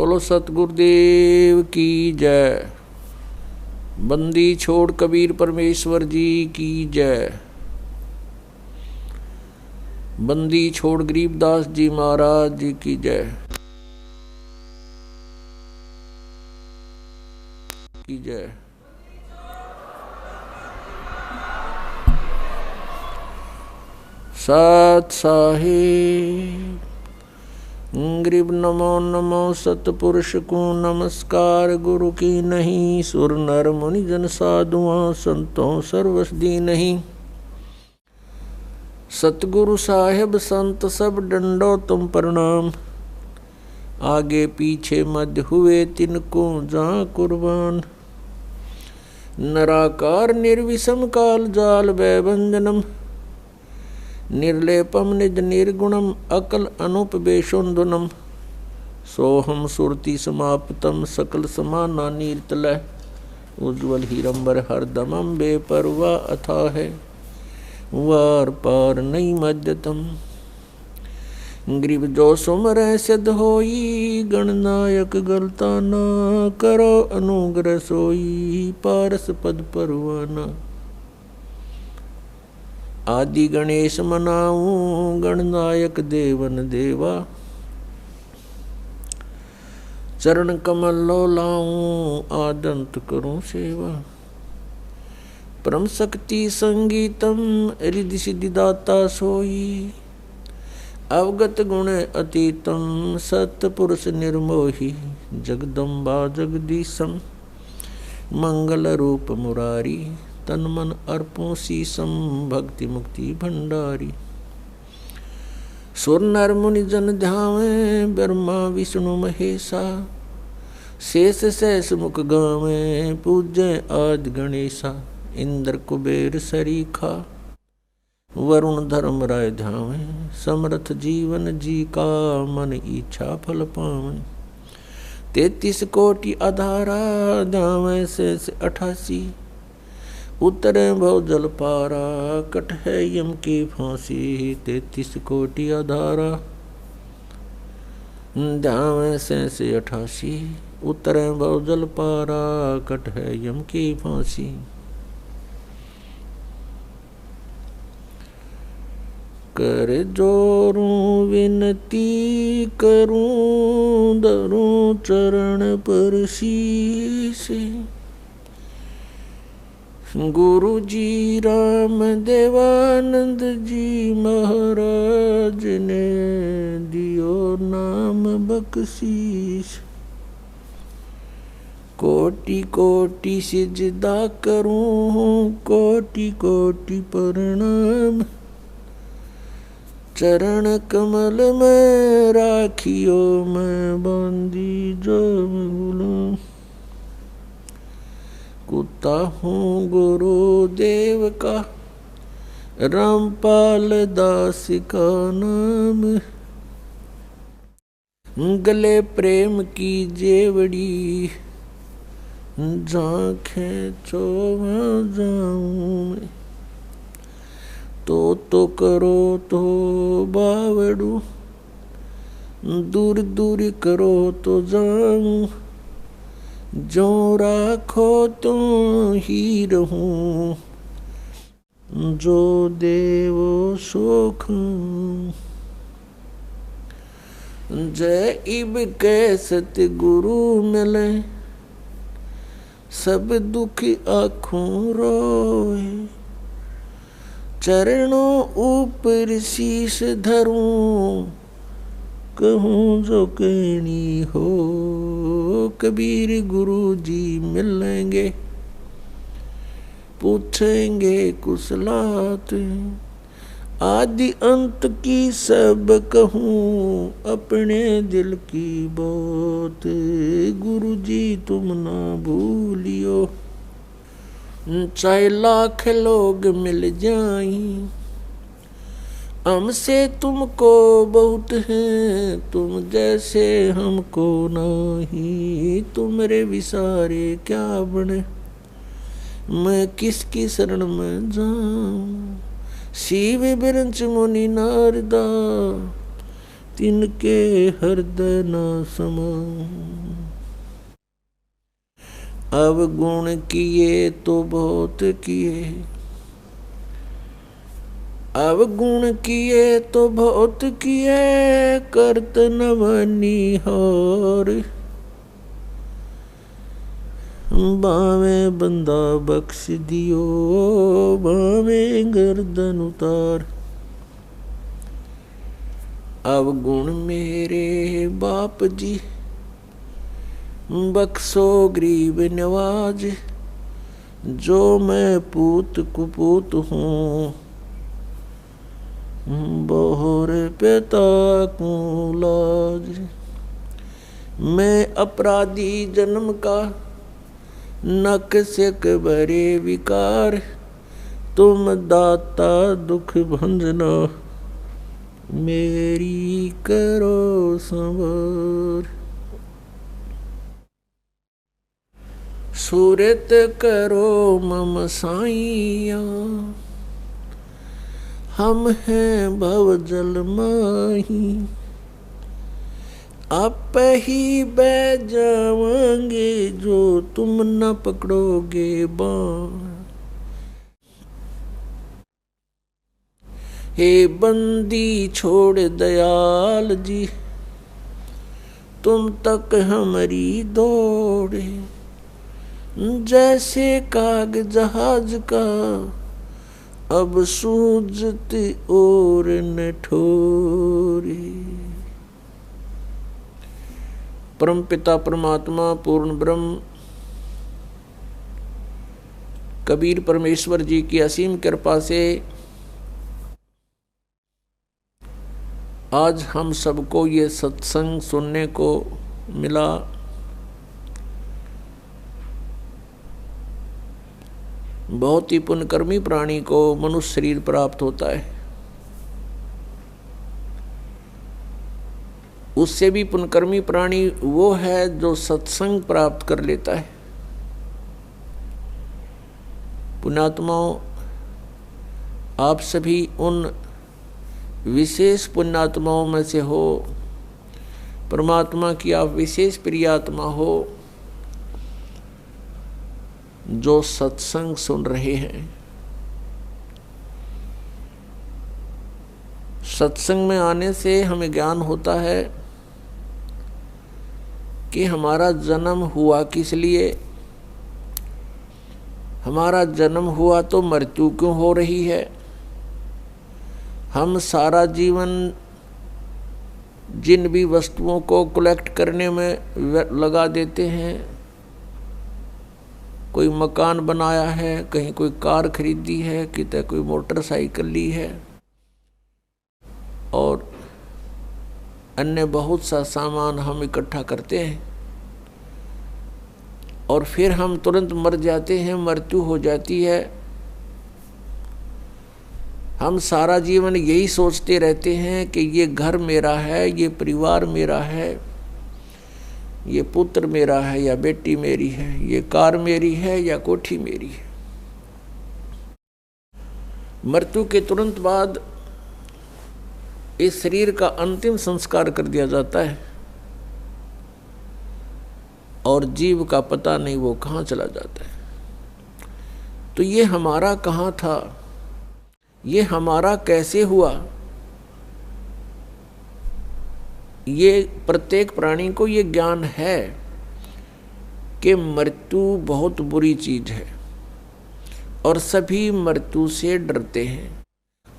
बोलो सतगुरुदेव की जय। बंदी छोड़ कबीर परमेश्वर जी की जय। बंदी छोड़ गरीबदास जी महाराज जी की जय की जय। सत साहिब गरीब नमो नमो सतपुरुष को नमस्कार। गुरु की नहीं सुर नर मुनि जन साधुआं संतों सर्वसदी नहीं। सतगुरु साहिब संत सब डंडो तुम प्रणाम। आगे पीछे मध्य हुए तिनको जहाँ कुर्बान। नराकार निर्विषम काल जाल वैभंजनम। निर्लेपम निज निर्गुणम अकल अनुपवेशोन्दुनम। सोहम सुरति समाप्तम सकल समाना नीरतलय। उज्ज्वल हीरंबर हरदमम बेपरवा अथा है वार पार नहीं मध्यतम। ग्रीव जो सुमर सिद्ध होई गणनायक गलता ना। करो अनुग्रह सोई पारस पद परवाना। आदि गणेश मनाऊं गणनायक देवन देवा। चरण कमल लो लाऊं आदंत करूं सेवा। परम शक्ति संगीतम रिद्धि सिद्धि दाता सोई। अवगत गुण अतीतम सतपुरुष निर्मोही। जगदम्बा जगदीशम मंगल रूप मुरारी। तन मन अर्पों शीसम भक्ति मुक्ति भंडारी। सुर नर मुनि जन ध्यावे ब्रह्मा विष्णु महेशा। शेष सहस मुख गावे पूज्य आदि गणेशा। इंद्र कुबेर सरीखा वरुण धर्म राय ध्यावे। समर्थ जीवन जी का मन इच्छा फल पावे। 33 कोटि आधारा ध्यावे शेष 88। उतरे भव जल पारा कट है यम की फांसी। 33 कोटि आधारा ध्यावे शेष 88। उतरे भव जल पारा कट है यम की फांसी। कर जोरूं विनती करूं धरूं चरण पर शीश। गुरु जी राम देवानंद जी महाराज ने दियो नाम बख्शीश। कोटि कोटि सिजदा करूं कोटि कोटि प्रणाम। चरण कमल में राखियो मैं बंदी जो गुलाम। कुत्ता हूँ गुरुदेव का रामपाल दास का नाम। गले प्रेम की जेवड़ी झांखें चोवा जाऊं मैं। तो करो तो बावड़ू दूर दूर करो तो जाऊं। जो राखो तो ही रहूं जो देवो सुख। जय इब के सतगुरु मिले सब दुख आँखों रोए। चरणों ऊपर शीश धरूं कहूँ जो कहनी हो। कबीर गुरु जी मिलेंगे पूछेंगे कुशलात। आदि अंत की सब कहूँ अपने दिल की बात। गुरु जी तुम ना भूलियो चाहे लाख लोग मिल जाएं। हमसे तुमको बहुत है तुम जैसे हमको नहीं। तुमरे विसारे क्या बने मैं किसकी शरण में जाऊं। शिव बिरंच मुनि नारदा तिनके हृदय न समाऊं। अवगुण किए तो बहुत किए, अवगुण किए तो बहुत किए, करत नव निहार। बावे बंदा बख्श दियो, बावे गर्दन उतार। अवगुण मेरे बाप जी, बख्शो गरीब नवाज। जो मैं पूत कुपूत हूँ, बोहर पिता को लाज। मैं अपराधी जन्म का, नक से भरे विकार। तुम दाता दुख भंजना, मेरी करो संवार। सूरत करो मम साइया, हम हैं भव जल माही। आप ही बह जावांगे, जो तुम न पकड़ोगे बाण। हे बंदी छोड़ दयाल जी, तुम तक हमारी दौड़े। जैसे काग जहाज का, अब सूझत और न ठोरे। परम पिता परमात्मा पूर्ण ब्रह्म कबीर परमेश्वर जी की असीम कृपा से आज हम सबको ये सत्संग सुनने को मिला। बहुत ही पुण्यकर्मी प्राणी को मनुष्य शरीर प्राप्त होता है। उससे भी पुण्यकर्मी प्राणी वो है जो सत्संग प्राप्त कर लेता है। पुण्यात्माओं, आप सभी उन विशेष पुण्यात्माओं में से हो। परमात्मा की आप विशेष प्रियात्मा हो, जो सत्संग सुन रहे हैं। सत्संग में आने से हमें ज्ञान होता है कि हमारा जन्म हुआ किस लिए, हमारा जन्म हुआ तो मृत्यु क्यों हो रही है। हम सारा जीवन जिन भी वस्तुओं को कलेक्ट करने में लगा देते हैं, कोई मकान बनाया है, कहीं कोई कार खरीदी है, कितने कोई मोटरसाइकिल ली है और अन्य बहुत सा सामान हम इकट्ठा करते हैं और फिर हम तुरंत मर जाते हैं, मृत्यु हो जाती है। हम सारा जीवन यही सोचते रहते हैं कि ये घर मेरा है, ये परिवार मेरा है, ये पुत्र मेरा है या बेटी मेरी है, ये कार मेरी है या कोठी मेरी है। मृत्यु के तुरंत बाद इस शरीर का अंतिम संस्कार कर दिया जाता है और जीव का पता नहीं वो कहाँ चला जाता है। तो ये हमारा कहाँ था, ये हमारा कैसे हुआ, ये प्रत्येक प्राणी को ये ज्ञान है कि मृत्यु बहुत बुरी चीज है और सभी मृत्यु से डरते हैं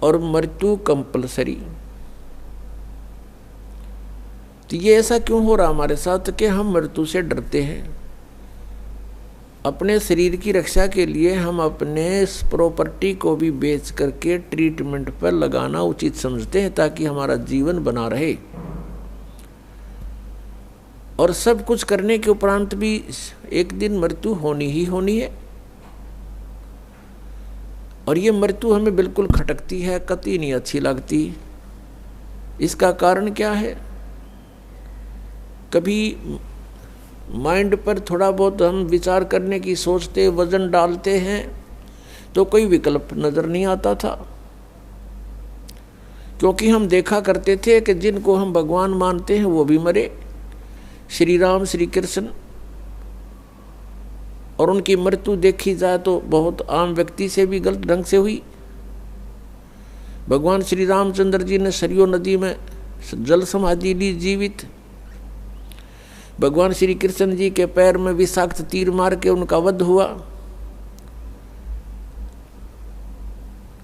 और मृत्यु कंपलसरी। तो ये ऐसा क्यों हो रहा हमारे साथ कि हम मृत्यु से डरते हैं। अपने शरीर की रक्षा के लिए हम अपने प्रॉपर्टी को भी बेच करके ट्रीटमेंट पर लगाना उचित समझते हैं ताकि हमारा जीवन बना रहे। और सब कुछ करने के उपरांत भी एक दिन मृत्यु होनी ही होनी है और ये मृत्यु हमें बिल्कुल खटकती है, कतई नहीं अच्छी लगती। इसका कारण क्या है? कभी माइंड पर थोड़ा बहुत हम विचार करने की सोचते, वजन डालते हैं तो कोई विकल्प नजर नहीं आता था। क्योंकि हम देखा करते थे कि जिनको हम भगवान मानते हैं वो भी मरे, श्री राम श्री कृष्ण, और उनकी मृत्यु देखी जाए तो बहुत आम व्यक्ति से भी गलत ढंग से हुई। भगवान श्री रामचंद्र जी ने सरयू नदी में जल समाधि ली जीवित। भगवान श्री कृष्ण जी के पैर में विषाक्त तीर मार के उनका वध हुआ।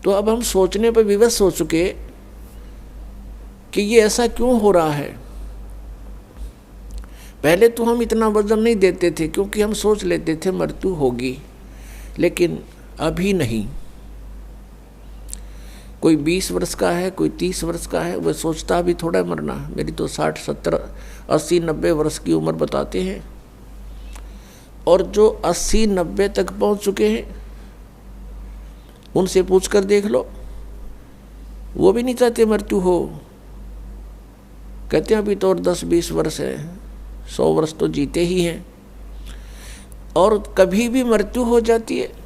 तो अब हम सोचने पर विवश हो चुके कि ये ऐसा क्यों हो रहा है। पहले तो हम इतना वजन नहीं देते थे क्योंकि हम सोच लेते थे मृत्यु होगी, लेकिन अभी नहीं। कोई 20 वर्ष का है, कोई 30 वर्ष का है, वह सोचता अभी थोड़ा मरना। मेरी तो 60, 70, 80, 90 वर्ष की उम्र बताते हैं। और जो 80, 90 तक पहुंच चुके हैं उनसे पूछकर देख लो, वो भी नहीं चाहते मृत्यु हो। कहते हैं अभी तो और 10-20 वर्ष है, 100 वर्ष तो जीते ही हैं। और कभी भी मृत्यु हो जाती है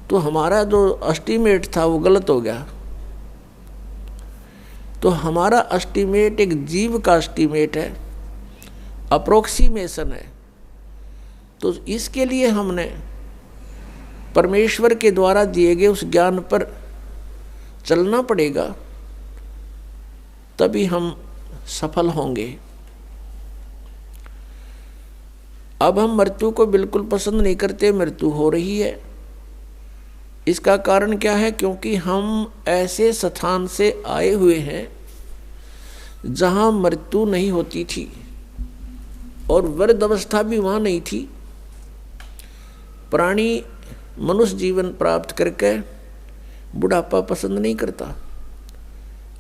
तो हमारा जो एस्टीमेट था वो गलत हो गया। तो हमारा एस्टीमेट एक जीव का एस्टीमेट है, अप्रोक्सीमेशन है। तो इसके लिए हमने परमेश्वर के द्वारा दिए गए उस ज्ञान पर चलना पड़ेगा, तभी हम सफल होंगे। अब हम मृत्यु को बिल्कुल पसंद नहीं करते, मृत्यु हो रही है। इसका कारण क्या है? क्योंकि हम ऐसे स्थान से आए हुए हैं जहां मृत्यु नहीं होती थी और वृद्ध अवस्था भी वहां नहीं थी। प्राणी मनुष्य जीवन प्राप्त करके बुढ़ापा पसंद नहीं करता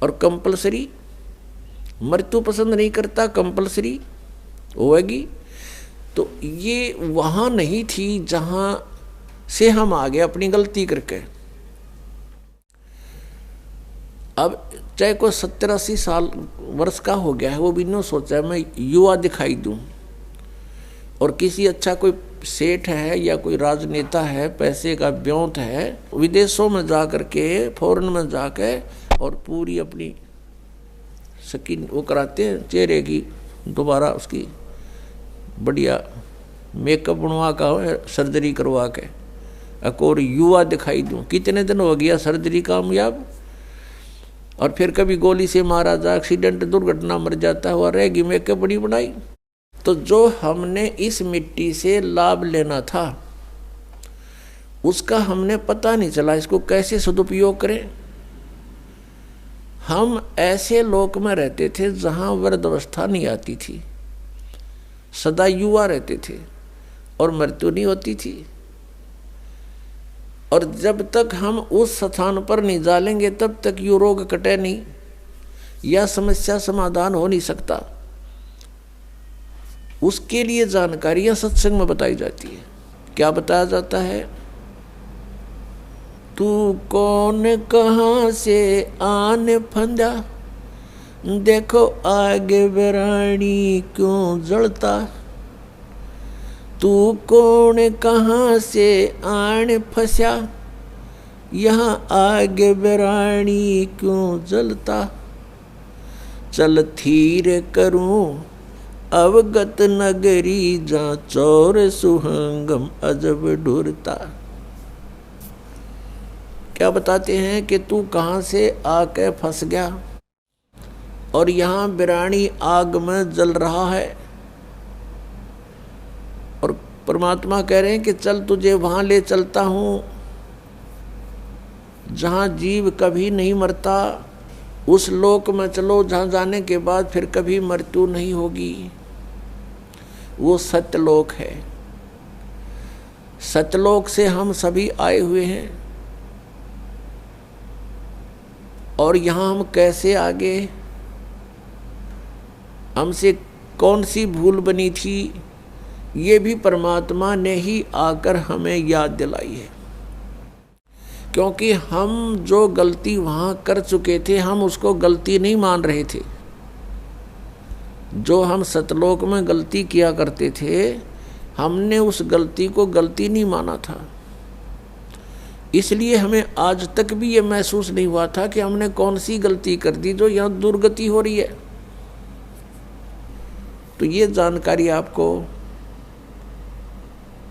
और कंपलसरी मृत्यु पसंद नहीं करता, कंपलसरी होगी। तो ये वहां नहीं थी जहां से हम आ गए अपनी गलती करके। अब चाहे कोई 70-80 साल वर्ष का हो गया है, वो भी नहीं सोचा मैं युवा दिखाई दूं। और किसी अच्छा कोई सेठ है या कोई राजनेता है, पैसे का ब्योंत है, विदेशों में जा करके, फॉरेन में जाके और पूरी अपनी स्किन वो कराते हैं, चेहरे की दोबारा उसकी बढ़िया मेकअप बनवा का सर्जरी करवा के और युवा दिखाई दूं। कितने दिन हो गया सर्जरी कामयाब, और फिर कभी गोली से मारा जा, एक्सीडेंट दुर्घटना मर जाता हुआ रहेगी, मेकअप बड़ी बनाई। तो जो हमने इस मिट्टी से लाभ लेना था उसका हमने पता नहीं चला, इसको कैसे सदुपयोग करें। हम ऐसे लोक में रहते थे जहां वृद्धावस्था नहीं आती थी, सदा युवा रहते थे और मृत्यु नहीं होती थी। और जब तक हम उस स्थान पर नहीं डालेंगे तब तक ये रोग कटे नहीं या समस्या समाधान हो नहीं सकता। उसके लिए जानकारियां सत्संग में बताई जाती है। क्या बताया जाता है? तू कौन कहाँ से आने फंदा, देखो आगे बेरानी क्यों जलता। तू कौन कहाँ से आने फंसा, यहाँ आगे बेरानी क्यों जलता। चल थीर करूं अवगत नगरी, जहाँ चौर सुहंगम अजब ढूरता। क्या बताते हैं कि तू कहाँ से आके फंस गया और यहाँ बिरानी आग में जल रहा है। और परमात्मा कह रहे हैं कि चल तुझे वहाँ ले चलता हूँ जहाँ जीव कभी नहीं मरता। उस लोक में चलो जहाँ जाने के बाद फिर कभी मृत्यु नहीं होगी। वो सत्यलोक है। सत्यलोक से हम सभी आए हुए हैं और यहाँ हम कैसे आगे, हमसे कौन सी भूल बनी थी, ये भी परमात्मा ने ही आकर हमें याद दिलाई है। क्योंकि हम जो गलती वहाँ कर चुके थे हम उसको गलती नहीं मान रहे थे। जो हम सतलोक में गलती किया करते थे हमने उस गलती को गलती नहीं माना था। इसलिए हमें आज तक भी ये महसूस नहीं हुआ था कि हमने कौन सी गलती कर दी जो यहाँ दुर्गति हो रही है। तो ये जानकारी आपको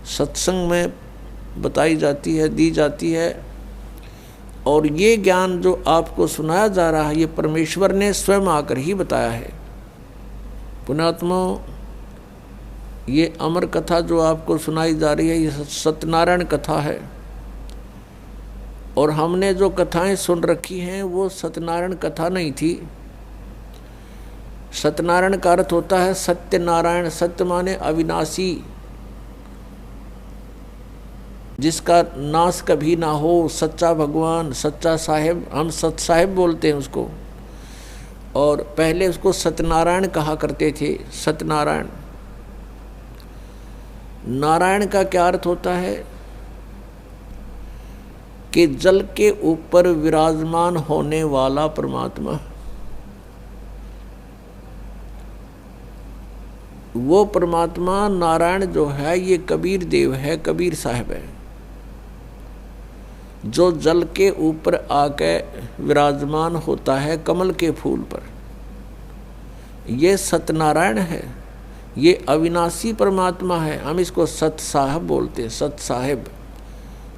सत्संग में बताई जाती है, दी जाती है। और ये ज्ञान जो आपको सुनाया जा रहा है, ये परमेश्वर ने स्वयं आकर ही बताया है। पुण्यात्मा, ये अमर कथा जो आपको सुनाई जा रही है, ये सत्यनारायण कथा है। और हमने जो कथाएं सुन रखी हैं वो सत्यनारायण कथा नहीं थी। सत्यनारायण का अर्थ होता है सत्यनारायण। सत्य माने अविनाशी, जिसका नाश कभी ना हो, सच्चा भगवान, सच्चा साहिब। हम सत साहिब बोलते हैं उसको। और पहले उसको सत्यनारायण कहा करते थे। सत्यनारायण। नारायण का क्या अर्थ होता है कि जल के ऊपर विराजमान होने वाला परमात्मा। वो परमात्मा नारायण जो है, ये कबीर देव है, कबीर साहब है, जो जल के ऊपर आके विराजमान होता है कमल के फूल पर। ये सत्यनारायण है, ये अविनाशी परमात्मा है। हम इसको सत साहब बोलते हैं, सत साहिब।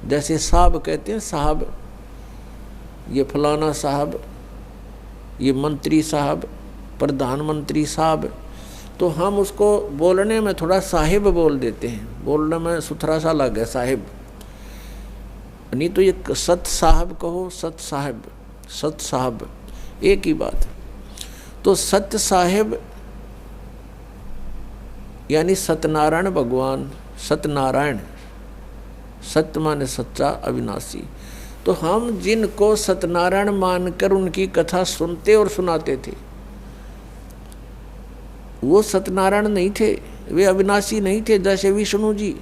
जैसे साहब कहते हैं, साहब, ये फलाना साहब, ये मंत्री साहब, प्रधानमंत्री साहब। तो हम उसको बोलने में थोड़ा साहिब बोल देते हैं, बोलने में सुथरा सा लगे साहिब। नहीं तो ये सत साहब कहो, सत साहब, सत साहब एक ही बात। तो सत्य साहिब यानी सत्यनारायण भगवान। सत्यनारायण, सत्य माने सच्चा, अविनाशी। तो हम जिनको सत्यनारायण मानकर उनकी कथा सुनते और सुनाते थे, वो सत्यनारायण नहीं थे, वे अविनाशी नहीं थे। जैसे विष्णु जी,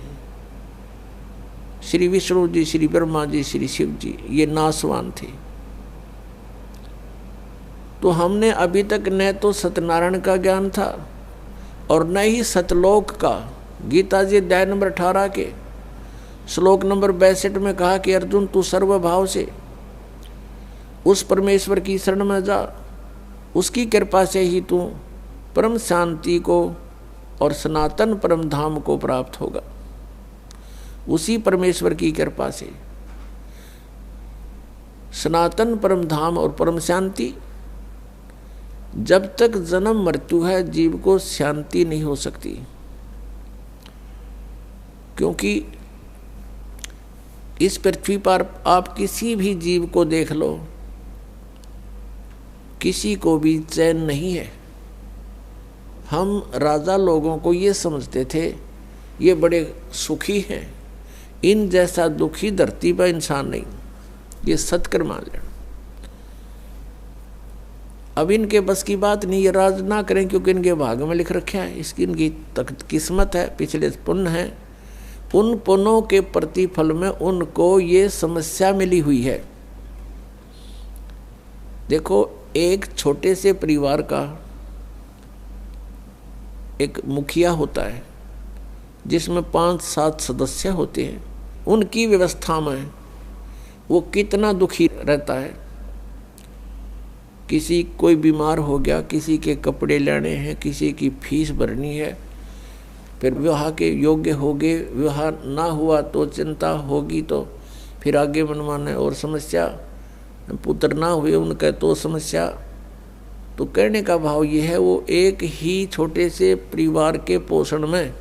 श्री विष्णु जी, श्री ब्रह्मा जी, श्री शिव जी, ये नासवान थे। तो हमने अभी तक न तो सत्यनारायण का ज्ञान था और न ही सतलोक का। गीता जी अध्याय नंबर 18 के श्लोक नंबर 62 में कहा कि अर्जुन, तू सर्वभाव से उस परमेश्वर की शरण में जा, उसकी कृपा से ही तू परम शांति को और सनातन परम धाम को प्राप्त होगा। उसी परमेश्वर की कृपा से सनातन परम धाम और परम शांति। जब तक जन्म मृत्यु है, जीव को शांति नहीं हो सकती। क्योंकि इस पृथ्वी पर आप किसी भी जीव को देख लो, किसी को भी चैन नहीं है। हम राजा लोगों को ये समझते थे ये बड़े सुखी हैं, इन जैसा दुखी धरती पर इंसान नहीं। ये सत्कर मान लेना। अब इनके बस की बात नहीं, ये राज ना करें, क्योंकि इनके भाग में लिख रखा है, इसकी इनकी किस्मत है, पिछले पुण्य है। उन पुण्यों के प्रतिफल में उनको ये समस्या मिली हुई है। देखो, एक छोटे से परिवार का एक मुखिया होता है जिसमें 5-7 सदस्य होते हैं। उनकी व्यवस्था में वो कितना दुखी रहता है। किसी कोई बीमार हो गया, किसी के कपड़े लेने हैं, किसी की फीस भरनी है, फिर विवाह के योग्य हो गए, विवाह ना हुआ तो चिंता होगी, तो फिर आगे मनमाने और समस्या, पुत्र ना हुए उनका तो समस्या। तो कहने का भाव ये है, वो एक ही छोटे से परिवार के पोषण में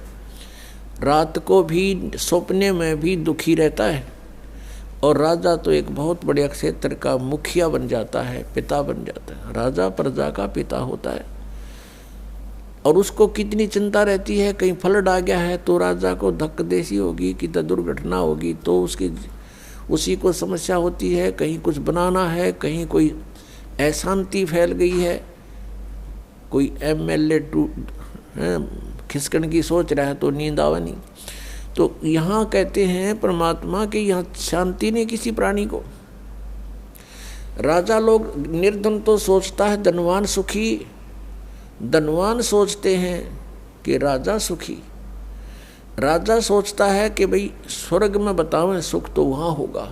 रात को भी सपने में भी दुखी रहता है। और राजा तो एक बहुत बड़े क्षेत्र का मुखिया बन जाता है, पिता बन जाता है। राजा प्रजा का पिता होता है और उसको कितनी चिंता रहती है, कहीं फ्लड आ गया है तो राजा को धक्कदेसी होगी, कि दुर्घटना होगी तो उसी को समस्या होती है। कहीं कुछ बनाना है, कहीं कोई अशांति फैल गई है, कोई MLA खिसकन की सोच रहा है तो नींद आवा नहीं। तो यहाँ कहते हैं परमात्मा कि यहाँ शांति नहीं किसी प्राणी को। राजा लोग, निर्धन तो सोचता है धनवान सुखी, धनवान सोचते हैं कि राजा सुखी। राजा सोचता है कि भाई स्वर्ग में बतावें सुख तो वहाँ होगा,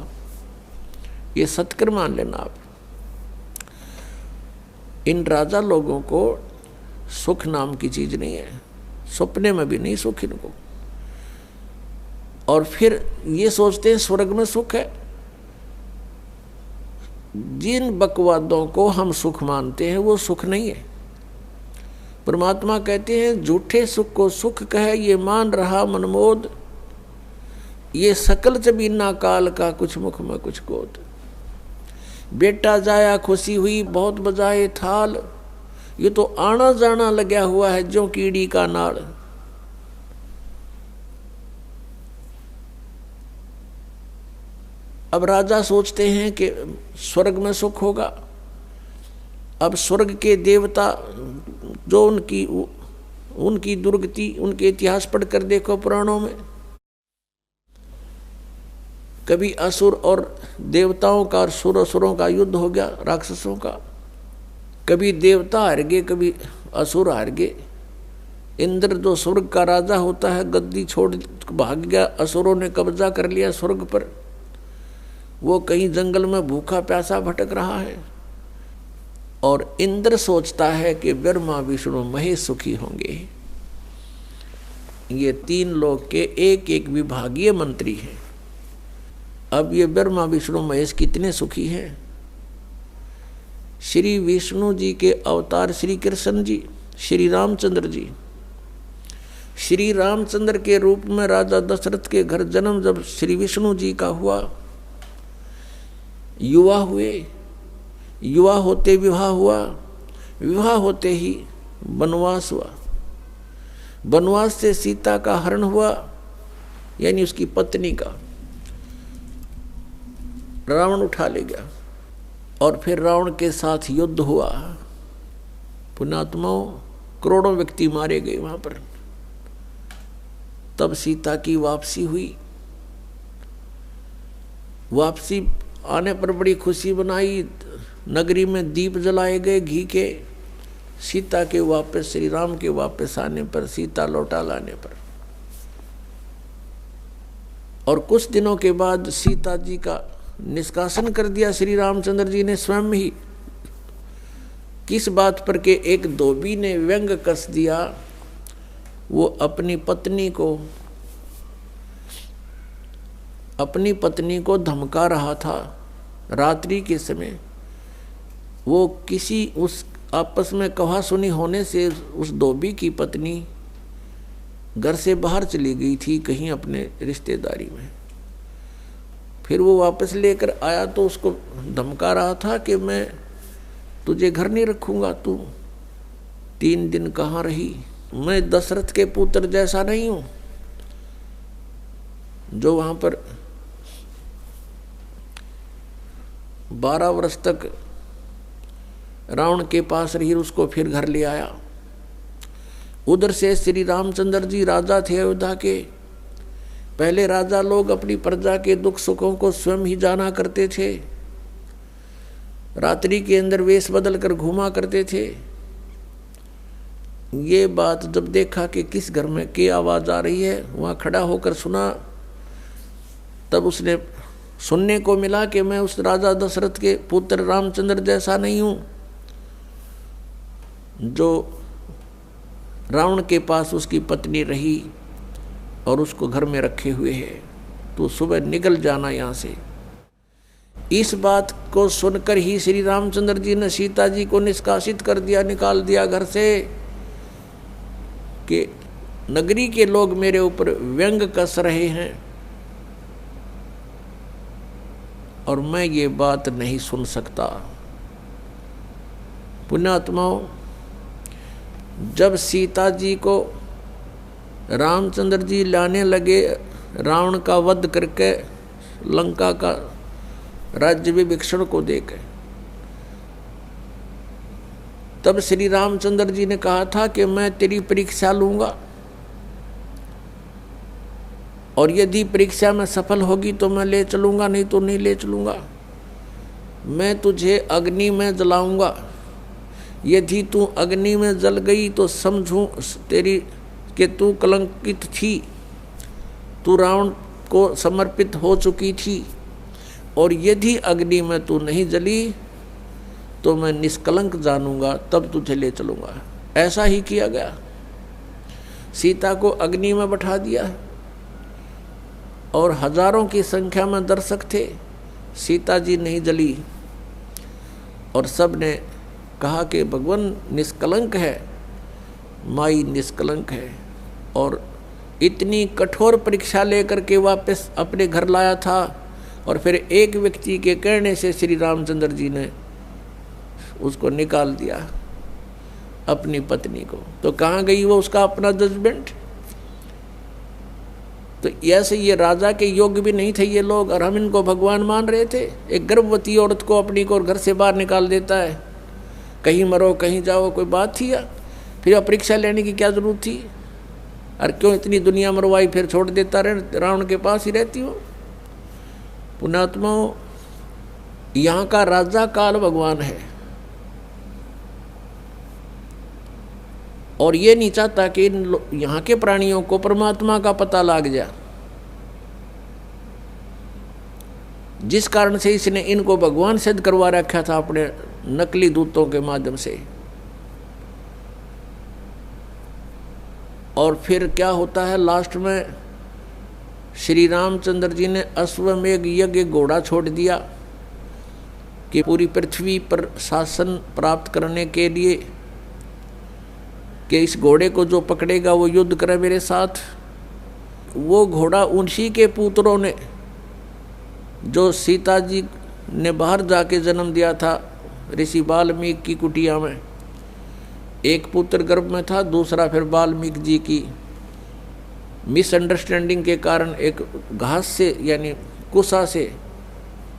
ये सत्कर मान लेना आप। इन राजा लोगों को सुख नाम की चीज नहीं है, सपने में भी नहीं सुख इनको। और फिर ये सोचते हैं स्वर्ग में सुख है। जिन बकवादों को हम सुख मानते हैं वो सुख नहीं है। परमात्मा कहते हैं झूठे सुख को सुख कहे, ये मान रहा मनमोद, ये सकल जबीना काल का कुछ मुख में कुछ गोद। बेटा जाया खुशी हुई बहुत बजाए थाल, ये तो आना जाना लगा हुआ है जो कीड़ी का नाड़। अब राजा सोचते हैं कि स्वर्ग में सुख होगा। अब स्वर्ग के देवता जो उनकी दुर्गति, उनके इतिहास पढ़कर देखो पुराणों में, कभी असुर और देवताओं का और असुरों का युद्ध हो गया, राक्षसों का। कभी देवता हार गए, कभी असुर हार गए। इंद्र जो स्वर्ग का राजा होता है गद्दी छोड़ भाग गया, असुरों ने कब्जा कर लिया स्वर्ग पर। वो कहीं जंगल में भूखा प्यासा भटक रहा है। और इंद्र सोचता है कि ब्रह्मा विष्णु महेश सुखी होंगे। ये तीन लोग के एक एक विभागीय मंत्री हैं। अब ये ब्रह्मा विष्णु महेश कितने सुखी हैं। श्री विष्णु जी के अवतार श्री कृष्ण जी, श्री रामचंद्र जी, श्री रामचंद्र के रूप में राजा दशरथ के घर जन्म जब श्री विष्णु जी का हुआ, युवा हुए, युवा होते विवाह हुआ, विवाह होते ही वनवास हुआ, वनवास से सीता का हरण हुआ, यानी उसकी पत्नी का रावण उठा ले गया। और फिर रावण के साथ युद्ध हुआ, पुण्यात्माओं करोड़ों व्यक्ति मारे गए वहां पर। तब सीता की वापसी हुई। वापसी आने पर बड़ी खुशी बनाई, नगरी में दीप जलाए गए घी के। सीता के वापस, श्री राम के वापस आने पर, सीता लौटा लाने पर। और कुछ दिनों के बाद सीता जी का निष्कासन कर दिया श्री रामचंद्र जी ने स्वयं ही। किस बात पर के एक धोबी ने व्यंग कस दिया। वो अपनी पत्नी को धमका रहा था रात्रि के समय। वो किसी उस आपस में कहा सुनी होने से उस धोबी की पत्नी घर से बाहर चली गई थी कहीं अपने रिश्तेदारी में। फिर वो वापस लेकर आया तो उसको धमका रहा था कि मैं तुझे घर नहीं रखूंगा, तू 3 दिन कहाँ रही। मैं दशरथ के पुत्र जैसा नहीं हूं जो वहां पर 12 वर्ष तक रावण के पास रही, उसको फिर घर ले आया। उधर से श्री रामचंद्र जी राजा थे अयोध्या के। पहले राजा लोग अपनी प्रजा के दुख सुखों को स्वयं ही जाना करते थे। रात्रि के अंदर वेश बदल कर घूमा करते थे। ये बात जब देखा कि किस घर में की आवाज आ रही है, वहां खड़ा होकर सुना, तब उसने सुनने को मिला कि मैं उस राजा दशरथ के पुत्र रामचंद्र जैसा नहीं हूं जो रावण के पास उसकी पत्नी रही और उसको घर में रखे हुए है। तो सुबह निकल जाना यहाँ से। इस बात को सुनकर ही श्री रामचंद्र जी ने सीता जी को निष्कासित कर दिया, निकाल दिया घर से कि नगरी के लोग मेरे ऊपर व्यंग कस रहे हैं और मैं ये बात नहीं सुन सकता। पुण्यात्माओं, जब सीता जी को रामचंद्र जी लाने लगे रावण का वध करके लंका का राज्य विभीषण को देकर, तब श्री रामचंद्र जी ने कहा था कि मैं तेरी परीक्षा लूंगा और यदि परीक्षा में सफल होगी तो मैं ले चलूंगा, नहीं तो नहीं ले चलूंगा। मैं तुझे अग्नि में जलाऊंगा, यदि तू अग्नि में जल गई तो समझूं तेरी कि तू कलंकित थी, तू रावण को समर्पित हो चुकी थी। और यदि अग्नि में तू नहीं जली तो मैं निष्कलंक जानूंगा, तब तुझे ले चलूंगा। ऐसा ही किया गया। सीता को अग्नि में बैठा दिया और हजारों की संख्या में दर्शक थे। सीता जी नहीं जली और सब ने कहा कि भगवान निष्कलंक है, माई निष्कलंक है। और इतनी कठोर परीक्षा लेकर के वापस अपने घर लाया था। और फिर एक व्यक्ति के कहने से श्री रामचंद्र जी ने उसको निकाल दिया, अपनी पत्नी को। तो कहाँ गई वो उसका अपना जजमेंट? तो ऐसे ये राजा के योग्य भी नहीं थे ये लोग, और हम इनको भगवान मान रहे थे। एक गर्भवती औरत को अपनी को घर से बाहर निकाल देता है, कहीं मरो कहीं जाओ, कोई बात थी? या फिर परीक्षा लेने की क्या जरूरत थी? और क्यों इतनी दुनिया मरवाई, फिर छोड़ देता रहे, रावण के पास ही रहती हो। पुण्यात्माओं, यहाँ का राजा काल भगवान है और ये नहीं चाहता कि यहाँ के प्राणियों को परमात्मा का पता लग जाए, जिस कारण से इसने इनको भगवान सिद्ध करवा रखा था अपने नकली दूतों के माध्यम से। और फिर क्या होता है लास्ट में, श्री रामचंद्र जी ने अश्वमेघ यज्ञ घोड़ा छोड़ दिया कि पूरी पृथ्वी पर शासन प्राप्त करने के लिए कि इस घोड़े को जो पकड़ेगा वो युद्ध करे मेरे साथ। वो घोड़ा उन्हीं के पुत्रों ने, जो सीता जी ने बाहर जाके जन्म दिया था ऋषि वाल्मीकि की कुटिया में, एक पुत्र गर्भ में था, दूसरा फिर वाल्मीकि जी की मिसअंडरस्टैंडिंग के कारण एक घास से यानी कुसा से,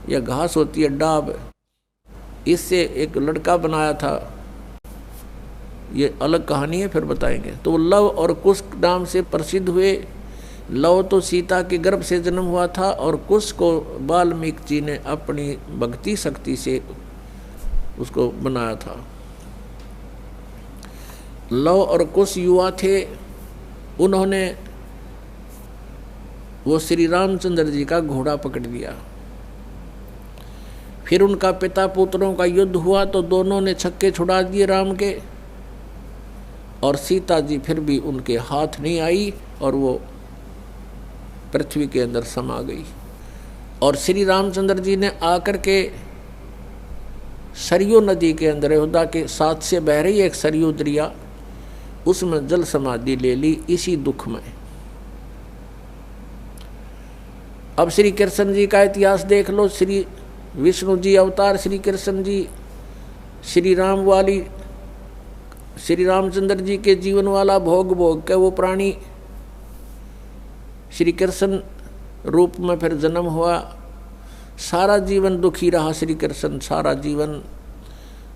या घास होती है डाब, इससे एक लड़का बनाया था। ये अलग कहानी है, फिर बताएंगे। तो वो लव और कुश नाम से प्रसिद्ध हुए। लव तो सीता के गर्भ से जन्म हुआ था और कुश को वाल्मीकि जी ने अपनी भक्ति शक्ति से उसको बनाया था। लव और कुश युवा थे, उन्होंने वो श्री रामचंद्र जी का घोड़ा पकड़ लिया। फिर उनका पिता पुत्रों का युद्ध हुआ तो दोनों ने छक्के छुड़ा दिए राम के, और सीता जी फिर भी उनके हाथ नहीं आई और वो पृथ्वी के अंदर समा गई। और श्री रामचंद्र जी ने आकर के सरयू नदी के अंदर, अयोध्या के साथ से बह रही एक सरयू दरिया, उसमें जल समाधि ले ली इसी दुख में। अब श्री कृष्ण जी का इतिहास देख लो। श्री विष्णु जी अवतार, श्री कृष्ण जी श्री राम वाली, श्री रामचंद्र जी के जीवन वाला भोग भोग के वो प्राणी श्री कृष्ण रूप में फिर जन्म हुआ। सारा जीवन दुखी रहा श्री कृष्ण, सारा जीवन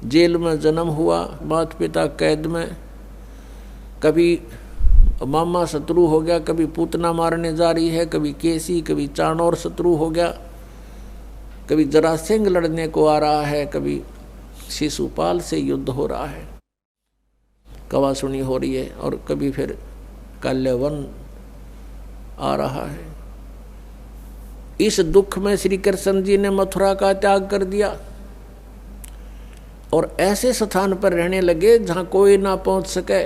जेल में जन्म हुआ, माता पिता कैद में, कभी मामा शत्रु हो गया, कभी पूतना मारने जा रही है, कभी केसी, कभी चाणोर शत्रु हो गया, कभी जरासेंग लड़ने को आ रहा है, कभी शिशुपाल से युद्ध हो रहा है, कवासुनी हो रही है, और कभी फिर कल्यवन आ रहा है। इस दुख में श्री कृष्ण जी ने मथुरा का त्याग कर दिया और ऐसे स्थान पर रहने लगे जहाँ कोई ना पहुँच सके।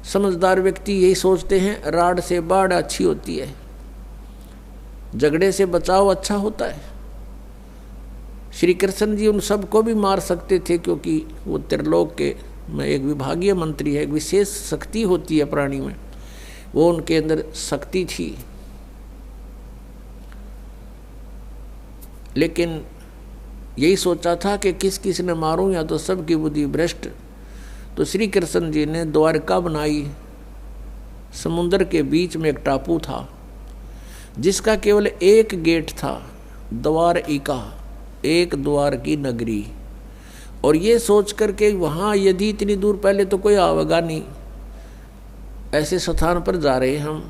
समझदार व्यक्ति यही सोचते हैं, राड से बाढ़ अच्छी होती है, झगड़े से बचाव अच्छा होता है। श्री कृष्ण जी उन सबको भी मार सकते थे, क्योंकि वो त्रिलोक के में एक विभागीय मंत्री है, एक विशेष शक्ति होती है प्राणी में, वो उनके अंदर शक्ति थी। लेकिन यही सोचा था कि किस किस ने मारूं, या तो सबकी बुद्धि भ्रष्ट। तो श्री कृष्ण जी ने द्वारका बनाई। समुद्र के बीच में एक टापू था जिसका केवल एक गेट था, द्वारिका, एक द्वार की नगरी। और ये सोच करके वहाँ यदि इतनी दूर, पहले तो कोई आवेगा नहीं, ऐसे स्थान पर जा रहे हम,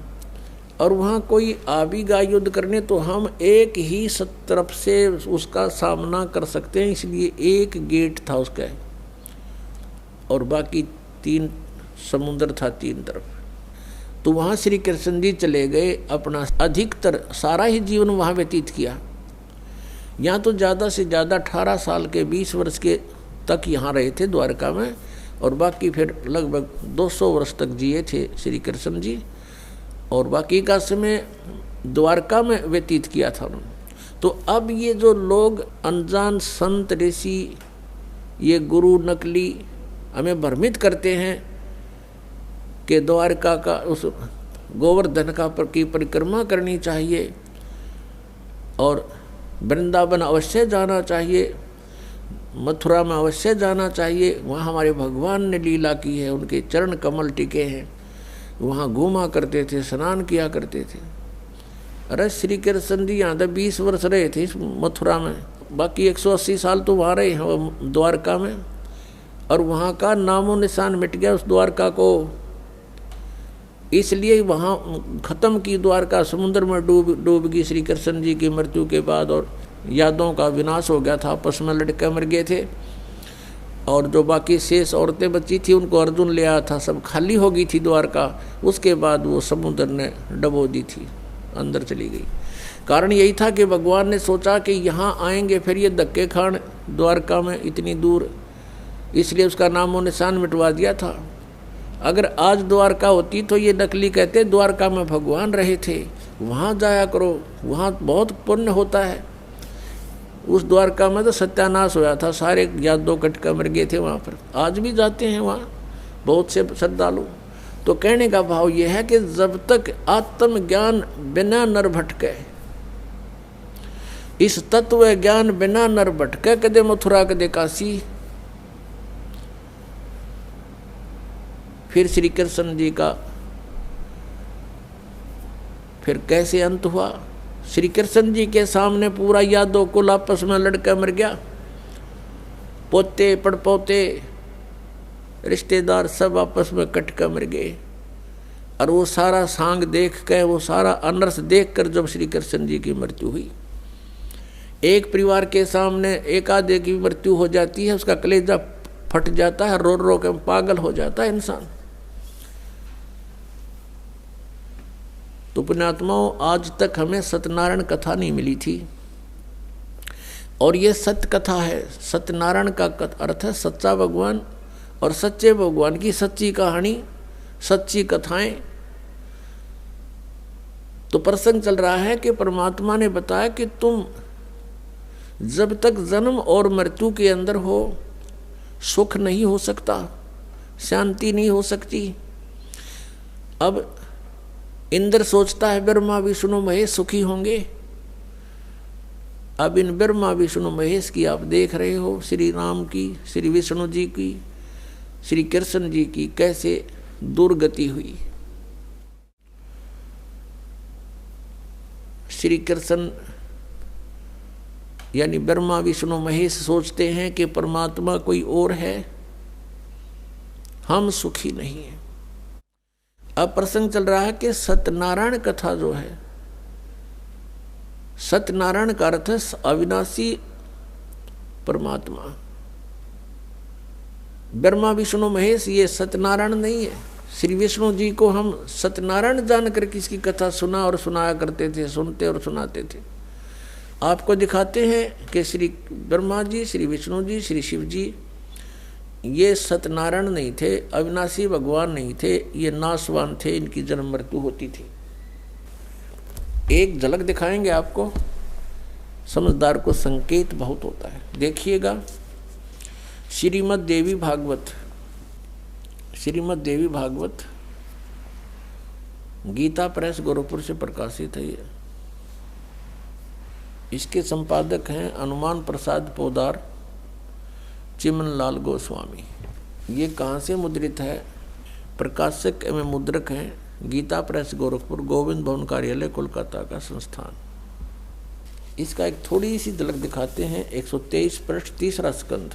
और वहाँ कोई आवेगा युद्ध करने तो हम एक ही तरफ से उसका सामना कर सकते हैं, इसलिए एक गेट था उसका, और बाकी 3 समुद्र था 3 तरफ। तो वहाँ श्री कृष्ण जी चले गए, अपना अधिकतर सारा ही जीवन वहाँ व्यतीत किया। यहाँ तो ज़्यादा से ज़्यादा 18 साल के 20 वर्ष के तक यहाँ रहे थे द्वारका में, और बाकी फिर लगभग 200 वर्ष तक जिए थे श्री कृष्ण जी, और बाकी का समय द्वारका में व्यतीत किया था उन्होंने। तो अब ये जो लोग अनजान संत ऋषि, ये गुरु नकली हमें भ्रमित करते हैं कि द्वारका का उस गोवर्धन का की परिक्रमा करनी चाहिए और वृंदावन अवश्य जाना चाहिए, मथुरा में अवश्य जाना चाहिए, वहाँ हमारे भगवान ने लीला की है, उनके चरण कमल टिके हैं, वहाँ घूमा करते थे, स्नान किया करते थे। अरे श्री कृष्ण जी यहाँ तो 20 वर्ष रहे थे इस मथुरा में, बाकी 180 साल तो वहाँ रहे हैं द्वारका में, और वहाँ का नामो निशान मिट गया उस द्वारका को। इसलिए वहाँ ख़त्म की द्वारका, समुद्र में डूब गई श्री कृष्ण जी की मृत्यु के बाद, और यादों का विनाश हो गया था, आपस में लड़के मर गए थे, और जो बाकी शेष औरतें बची थी उनको अर्जुन ले आया था, सब खाली हो गई थी द्वारका। उसके बाद वो समुद्र ने डबो दी थी, अंदर चली गई। कारण यही था कि भगवान ने सोचा कि यहाँ आएंगे फिर ये धक्के खान द्वारका में इतनी दूर, इसलिए उसका नामो निशान मिटवा दिया था। अगर आज द्वारका होती तो ये नकली कहते द्वारका में भगवान रहे थे, वहाँ जाया करो, वहाँ बहुत पुण्य होता है। उस द्वारका में तो सत्यानाश होया था, सारे यादव कटका मर गए थे वहाँ पर। आज भी जाते हैं वहाँ बहुत से श्रद्धालु। तो कहने का भाव यह है कि जब तक आत्मज्ञान बिना नर भटके, इस तत्व ज्ञान बिना नर भटके, कदे मथुरा कदे काशी। फिर श्री कृष्ण जी का फिर कैसे अंत हुआ? श्री कृष्ण जी के सामने पूरा यादव कुल आपस में लड़का मर गया, पोते पड़पोते रिश्तेदार सब आपस में कटका मर गए। और वो सारा सांग देख कर, वो सारा अनर्थ देख कर जब श्री कृष्ण जी की मृत्यु हुई, एक परिवार के सामने एक आधे की मृत्यु हो जाती है, उसका कलेजा फट जाता है, रो रो के पागल हो जाता है इंसान। तो पुण्यात्माओं, आज तक हमें सत्यनारायण कथा नहीं मिली थी, और ये सत्य कथा है। सत्यनारायण का अर्थ है सच्चा भगवान, और सच्चे भगवान की सच्ची कहानी, सच्ची कथाएं। तो प्रसंग चल रहा है कि परमात्मा ने बताया कि तुम जब तक जन्म और मृत्यु के अंदर हो, सुख नहीं हो सकता, शांति नहीं हो सकती। अब इंद्र सोचता है ब्रह्मा विष्णु महेश सुखी होंगे। अब इन ब्रह्मा विष्णु महेश की आप देख रहे हो, श्री राम की, श्री विष्णु जी की, श्री कृष्ण जी की कैसे दुर्गति हुई। श्री कृष्ण यानी ब्रह्मा विष्णु महेश सोचते हैं कि परमात्मा कोई और है, हम सुखी नहीं हैं। अब प्रसंग चल रहा है कि सत्यनारायण कथा जो है, सत्यनारायण का अर्थ है अविनाशी परमात्मा। ब्रह्मा विष्णु महेश ये सत्यनारायण नहीं है। श्री विष्णु जी को हम सत्यनारायण जानकर किसकी कथा सुना और सुनाया करते थे, सुनते और सुनाते थे। आपको दिखाते हैं कि श्री ब्रह्मा जी, श्री विष्णु जी, श्री शिव जी ये सत्यनारायण नहीं थे, अविनाशी भगवान नहीं थे, ये नाशवान थे, इनकी जन्म मृत्यु होती थी। एक झलक दिखाएंगे आपको, समझदार को संकेत बहुत होता है। देखिएगा, श्रीमद् देवी भागवत, श्रीमद् देवी भागवत गीता प्रेस गोरखपुर से प्रकाशित है। ये इसके संपादक हैं हनुमान प्रसाद पोदार, चिमन लाल गोस्वामी। ये कहाँ से मुद्रित है? प्रकाशक एवं मुद्रक हैं गीता प्रेस गोरखपुर, गोविंद भवन कार्यालय कोलकाता का संस्थान। इसका एक थोड़ी सी झलक दिखाते हैं। 123 पृष्ठ, तीसरा स्कंध,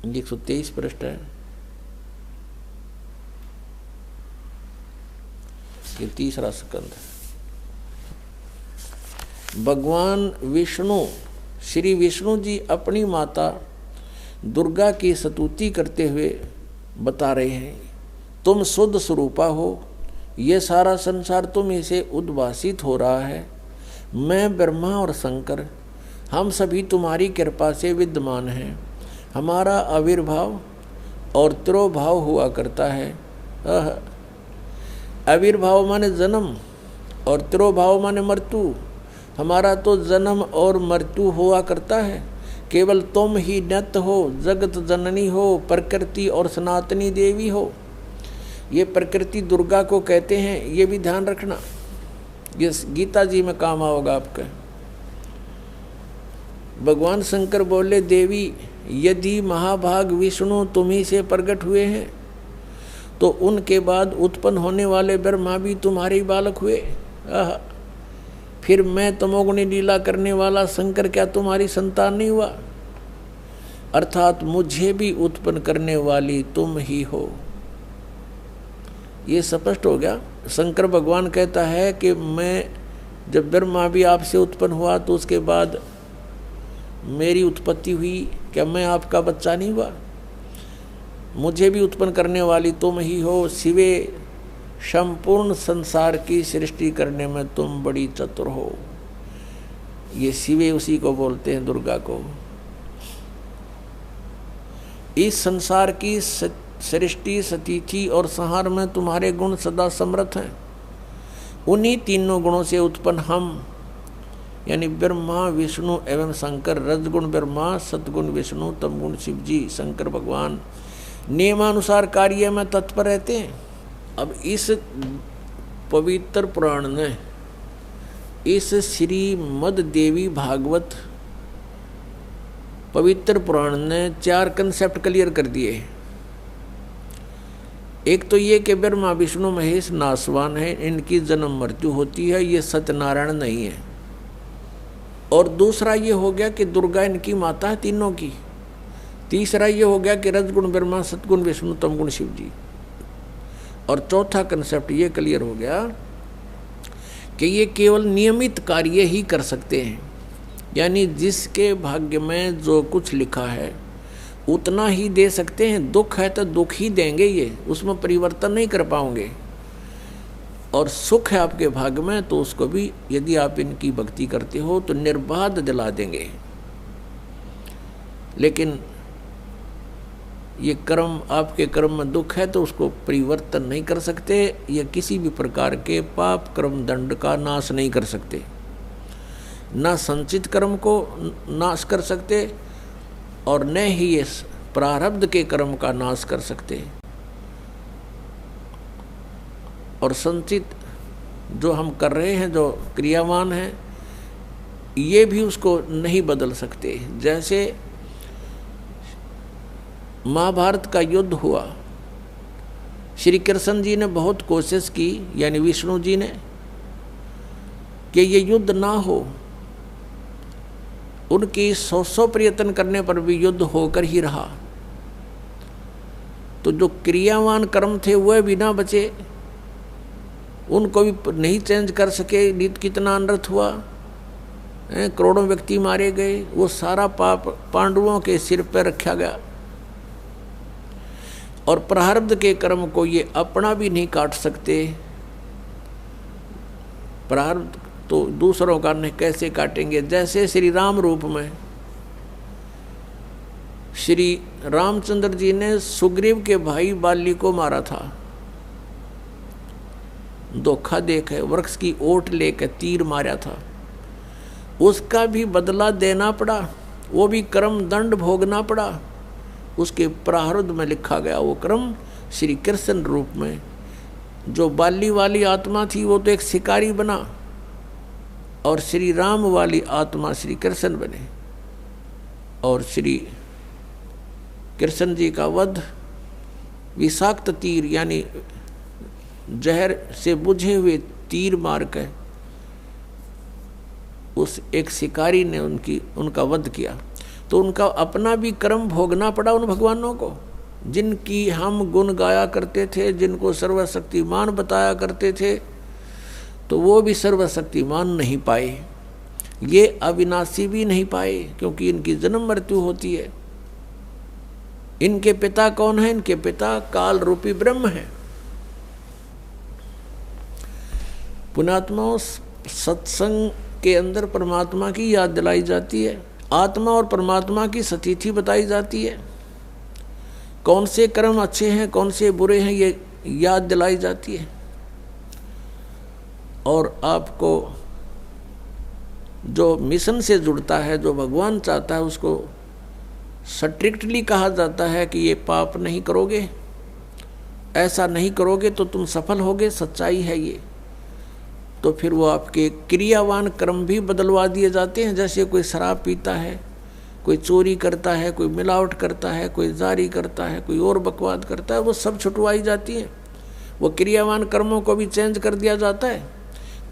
123 पृष्ठ है, ये तीसरा स्कंध है। भगवान विष्णु, श्री विष्णु जी अपनी माता दुर्गा की स्तुति करते हुए बता रहे हैं, तुम शुद्ध स्वरूपा हो, ये सारा संसार तुम इसे उद्भासित हो रहा है। मैं ब्रह्मा और शंकर हम सभी तुम्हारी कृपा से विद्यमान हैं। हमारा आविर्भाव और तिरोभाव हुआ करता है। आविर्भाव माने जन्म और तिरोभाव माने मृत्यु। हमारा तो जन्म और मृत्यु हुआ करता है। केवल तुम ही नित्य हो, जगत जननी हो, प्रकृति और सनातनी देवी हो। ये प्रकृति दुर्गा को कहते हैं, ये भी ध्यान रखना। ये गीता जी में काम आओगा आपका। भगवान शंकर बोले, देवी यदि महाभाग विष्णु तुम्ही से प्रकट हुए हैं तो उनके बाद उत्पन्न होने वाले ब्रह्मा भी तुम्हारे बालक हुए। फिर मैं तमोगुणी लीला करने वाला शंकर क्या तुम्हारी संतान नहीं हुआ? अर्थात मुझे भी उत्पन्न करने वाली तुम ही हो। ये स्पष्ट हो गया। शंकर भगवान कहता है कि मैं जब ब्रह्मा भी आपसे उत्पन्न हुआ तो उसके बाद मेरी उत्पत्ति हुई, क्या मैं आपका बच्चा नहीं हुआ? मुझे भी उत्पन्न करने वाली तुम ही हो। शिवे संपूर्ण संसार की सृष्टि करने में तुम बड़ी चतुर हो। ये शिवे उसी को बोलते हैं, दुर्गा को। इस संसार की सृष्टि, स्थिति और संहार में तुम्हारे गुण सदा समर्थ हैं। उन्हीं तीनों गुणों से उत्पन्न हम यानी ब्रह्मा, विष्णु एवं शंकर, रजगुण ब्रह्मा, सतगुण विष्णु, तमगुण शिव जी, शंकर भगवान नियमानुसार कार्य में तत्पर रहते हैं। अब इस पवित्र पुराण ने, इस श्रीमद् देवी भागवत पवित्र पुराण ने 4 कंसेप्ट क्लियर कर दिए। एक तो ये कि ब्रह्मा विष्णु महेश नासवान है, इनकी जन्म मृत्यु होती है, ये सत्यनारायण नहीं है। और दूसरा ये हो गया कि दुर्गा इनकी माता है तीनों की। तीसरा ये हो गया कि रजगुण ब्रह्मा, सतगुण विष्णु, तमगुण शिव जी। और चौथा कंसेप्ट ये क्लियर हो गया कि ये केवल नियमित कार्य ही कर सकते हैं, यानी जिसके भाग्य में जो कुछ लिखा है उतना ही दे सकते हैं। दुख है तो दुख ही देंगे, ये उसमें परिवर्तन नहीं कर पाओगे। और सुख है आपके भाग्य में तो उसको भी यदि आप इनकी भक्ति करते हो तो निर्बाध दिला देंगे। लेकिन ये कर्म, आपके कर्म में दुख है तो उसको परिवर्तन नहीं कर सकते, या किसी भी प्रकार के पाप कर्म दंड का नाश नहीं कर सकते। ना संचित कर्म को नाश कर सकते और न ही ये प्रारब्ध के कर्म का नाश कर सकते। और संचित जो हम कर रहे हैं, जो क्रियावान है, ये भी उसको नहीं बदल सकते। जैसे महाभारत का युद्ध हुआ, श्री कृष्ण जी ने बहुत कोशिश की, यानी विष्णु जी ने, कि ये युद्ध ना हो। उनकी 100 प्रयत्न करने पर भी युद्ध होकर ही रहा। तो जो क्रियावान कर्म थे वह भी ना बचे, उनको भी नहीं चेंज कर सके। नीत कितना अनर्थ हुआ, करोड़ों व्यक्ति मारे गए। वो सारा पाप पांडवों के सिर पर रखा गया। और प्रारब्ध के कर्म को ये अपना भी नहीं काट सकते। प्रारब्ध तो दूसरों का नहीं कैसे काटेंगे। जैसे श्री राम रूप में श्री रामचंद्र जी ने सुग्रीव के भाई बाली को मारा था, धोखा देकर वृक्ष की ओट लेकर तीर मारा था। उसका भी बदला देना पड़ा, वो भी कर्म दंड भोगना पड़ा। उसके प्रारब्ध में लिखा गया वो कर्म श्री कृष्ण रूप में। जो बाली वाली आत्मा थी वो तो एक शिकारी बना, और श्री राम वाली आत्मा श्री कृष्ण बने। और श्री कृष्ण जी का वध विषाक्त तीर यानी जहर से बुझे हुए तीर मार कर उस एक शिकारी ने उनका वध किया। तो उनका अपना भी कर्म भोगना पड़ा उन भगवानों को, जिनकी हम गुण गाया करते थे, जिनको सर्वशक्तिमान बताया करते थे। तो वो भी सर्वशक्तिमान नहीं पाए, ये अविनाशी भी नहीं पाए, क्योंकि इनकी जन्म मृत्यु होती है। इनके पिता कौन है? इनके पिता काल रूपी ब्रह्म है। पुण्यात्माओं, सत्संग के अंदर परमात्मा की याद दिलाई जाती है, आत्मा और परमात्मा की स्थिति बताई जाती है, कौन से कर्म अच्छे हैं कौन से बुरे हैं ये याद दिलाई जाती है। और आपको जो मिशन से जुड़ता है, जो भगवान चाहता है, उसको स्ट्रिक्टली कहा जाता है कि ये पाप नहीं करोगे, ऐसा नहीं करोगे तो तुम सफल होगे, सच्चाई है ये। तो फिर वो आपके क्रियावान कर्म भी बदलवा दिए जाते हैं। जैसे कोई शराब पीता है, कोई चोरी करता है, कोई मिलावट करता है, कोई जारी करता है, कोई और बकवाद करता है, वो सब छुटवाई जाती है। वो क्रियावान कर्मों को भी चेंज कर दिया जाता है।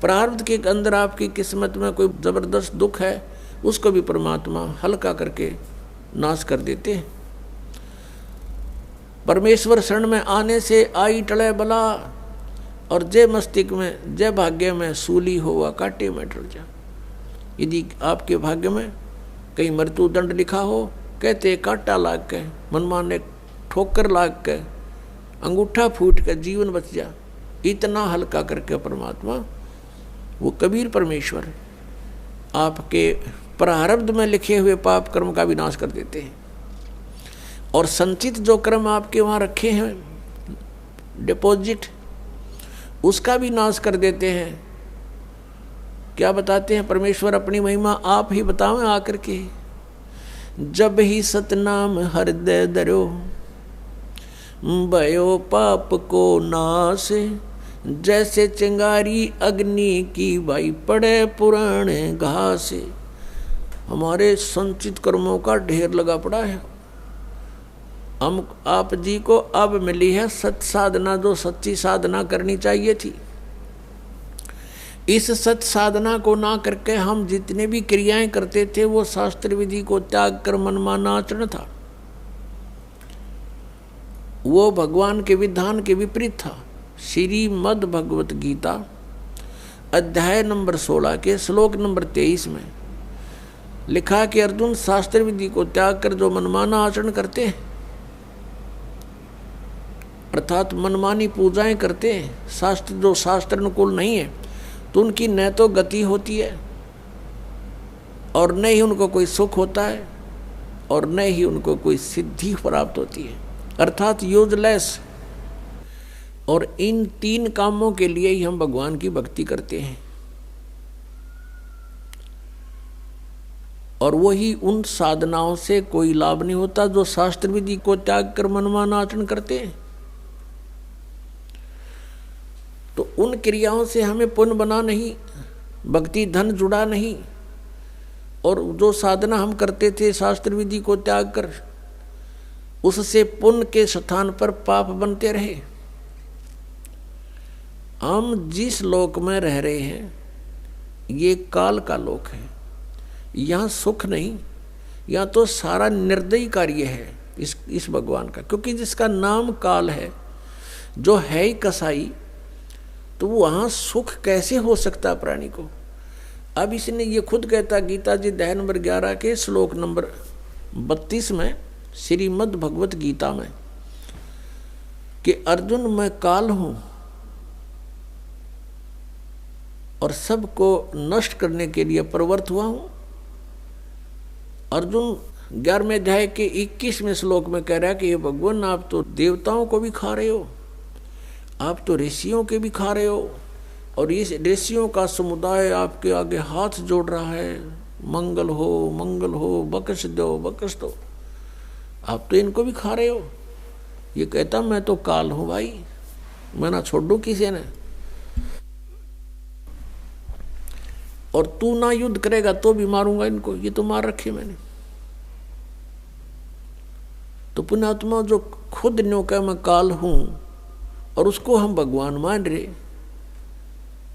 प्रारब्ध के अंदर आपकी किस्मत में कोई ज़बरदस्त दुख है, उसको भी परमात्मा हल्का करके नाश कर देते हैं। परमेश्वर शरण में आने से आई टले बला, और जय मस्तिष्क में जय भाग्य में सूली होवा काटे में डर जा। यदि आपके भाग्य में कहीं मृत्यु दंड लिखा हो, कहते कांटा लाग के, मनमाने ठोकर लाग के, अंगूठा फूट के जीवन बच जा, इतना हल्का करके परमात्मा वो कबीर परमेश्वर आपके प्रारब्ध में लिखे हुए पाप कर्म का विनाश कर देते हैं। और संचित जो कर्म आपके वहाँ रखे हैं डिपॉजिट, उसका भी नाश कर देते हैं। क्या बताते हैं परमेश्वर अपनी महिमा, आप ही बताओ आकर के। जब ही सतनाम हृदय धरो, भयो पाप को नाश, जैसे चिंगारी अग्नि की भाई पड़े पुराने घास। हमारे संचित कर्मों का ढेर लगा पड़ा है। हम आप जी को अब मिली है सत साधना, जो सच्ची साधना करनी चाहिए थी। इस सत साधना को ना करके हम जितने भी क्रियाएं करते थे वो शास्त्र विधि को त्याग कर मनमाना आचरण था, वो भगवान के विधान के विपरीत था। श्रीमद् भगवत गीता अध्याय नंबर 16 के श्लोक नंबर 23 में लिखा कि अर्जुन, शास्त्र विधि को त्याग कर जो मनमाना आचरण करते हैं, अर्थात मनमानी पूजाएं करते हैं, शास्त्र जो शास्त्र अनुकूल नहीं है, तो उनकी न तो गति होती है और न ही उनको कोई सुख होता है और न ही उनको कोई सिद्धि प्राप्त होती है, अर्थात यूजलेस। और इन तीन कामों के लिए ही हम भगवान की भक्ति करते हैं। और वही उन साधनाओं से कोई लाभ नहीं होता जो शास्त्र विधि को त्याग कर मनमाना आचरण करते हैं। तो उन क्रियाओं से हमें पुण्य बना नहीं, भक्ति धन जुड़ा नहीं, और जो साधना हम करते थे शास्त्र विधि को त्याग कर, उससे पुण्य के स्थान पर पाप बनते रहे। हम जिस लोक में रह रहे हैं ये काल का लोक है, यहाँ सुख नहीं, यहाँ तो सारा निर्दयी कार्य है इस भगवान का। क्योंकि जिसका नाम काल है, जो है ही कसाई, तो वहाँ सुख कैसे हो सकता प्राणी को। अब इसने ये खुद कहता गीता जी अध्याय नंबर 11 के श्लोक नंबर 32 में श्रीमद् भगवत गीता में कि अर्जुन, मैं काल हूँ और सबको नष्ट करने के लिए प्रवृत्त हुआ हूँ। अर्जुन 11वें अध्याय के 21वें श्लोक में कह रहा है कि ये भगवान, आप तो देवताओं को भी खा रहे हो, आप तो ऋषियों के भी खा रहे हो, और इस ऋषियों का समुदाय आपके आगे हाथ जोड़ रहा है, मंगल हो, बख्श दो, आप तो इनको भी खा रहे हो। ये कहता मैं तो काल हूँ भाई, मैं ना छोड़ दूँ किसी ने, और तू ना युद्ध करेगा तो भी मारूंगा इनको, ये तो मार रखे मैंने। तो पुण्यात्मा जो खुद न्यों का मैं काल हूं और उसको हम भगवान मान रहे,